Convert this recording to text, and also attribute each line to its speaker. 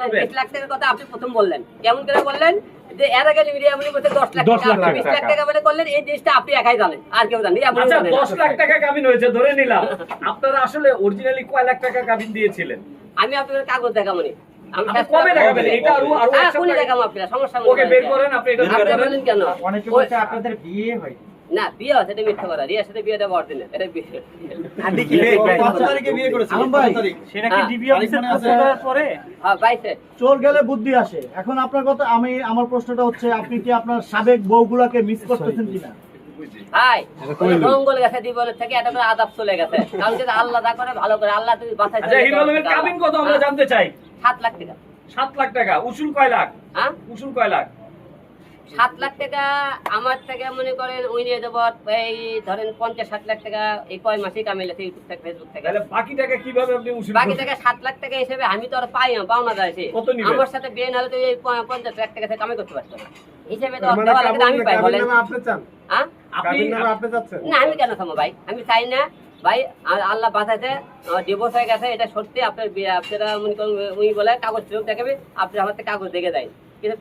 Speaker 1: 20 লাখ টাকার কথা আপনি প্রথম বললেন, কেমন করে বললেন যে এর আগে মিডিয়া এমনি বলতে 10 লাখ টাকা 20 লাখ টাকা বলে করলেন, এই জিনিসটা আপনি একাই জানেন, আর কেউ জানেন?
Speaker 2: আচ্ছা 10 লাখ টাকা কাবিন হয়েছে ধরে নিলাম, আপনারা আসলে অরিজিনালি কয় লাখ টাকা কাবিন দিয়েছিলেন?
Speaker 1: আমি আপনাদের কাগজ দেখাবো নি, আমি
Speaker 2: কবে দেখাবেন? এটা আরো
Speaker 1: কোন দেখাবো আপনারা, সমস্যা নেই।
Speaker 2: ওকে বের করেন, আপনি এটা বের করেন।
Speaker 1: কেন
Speaker 3: অনেকে বলছে আপনাদের বিয়ে হয়
Speaker 1: না? বিয়ে আছে, এটা মিথ্যা কথা। রিয়ার সাথে বিয়েটা অরিজিনাল, এটা বিয়ে।
Speaker 3: আদি কি কত তারিখে বিয়ে করেছেন আলম ভাই? সেটা কি ডিবি অফিসে পোস্ট করার পরে?
Speaker 1: হ্যাঁ 22
Speaker 4: চোর গেলে বুদ্ধি আসে। এখন আপনার কথা, আমার প্রশ্নটা হচ্ছে আপনি কি আপনার সাবেক বউগুলাকে মিস করতেছেন কিনা?
Speaker 1: হাই জঙ্গল গেছে জীবনের থেকে, এটা করে আদাব চলে গেছে। কারণ যদি আল্লাহ যা করে ভালো করে, আল্লাহ তুমি বাঁচাইতে।
Speaker 2: আচ্ছা হিরো আলমের কাবিন কত আমরা জানতে চাই।
Speaker 1: 7 লাখ টাকা।
Speaker 2: 7 লাখ টাকা। উসুল কয় লাখ?
Speaker 1: হ্যাঁ
Speaker 2: উসুল কয় লাখ?
Speaker 1: 7 লাখ টাকা আমার থেকে মনে করেন ওই নিয়ে দেবো, এই ধরেন 50-60 লাখ টাকা এই কয় মাসে কামাইলেছে ইউটিউব থেকে, ফেসবুক থেকে।
Speaker 2: তাহলে বাকি টাকা কিভাবে আপনি উসুল
Speaker 1: বাকি
Speaker 2: করবেন?
Speaker 1: টাকা 7 লাখ টাকা হিসেবে আমি তো আর পাই না, পাওনা যাচ্ছে।
Speaker 2: কত নিবেন?
Speaker 1: আমার সাথে বিয়ে না হলে তো এই 50 লাখ টাকা থেকে কামাই করতে পারতো না। হিসেবে তো দেওয়া লাগে না, আমি পাই বলেন।
Speaker 4: আপনি চান?
Speaker 1: হ্যাঁ
Speaker 2: আপনি
Speaker 4: আপনি চাচ্ছেন?
Speaker 1: না, আমি কেন থামো ভাই, আমি চাই না ভাই। আল্লাহ বাঁচাইছে, ডিভোর্স হয়ে গেছে, এটা সত্যি। আপনার আপনারা মনে করেন উনি বলে কাগজ দেখাবে, আপনি আমার কাগজ দেখে দেয়, কিন্তু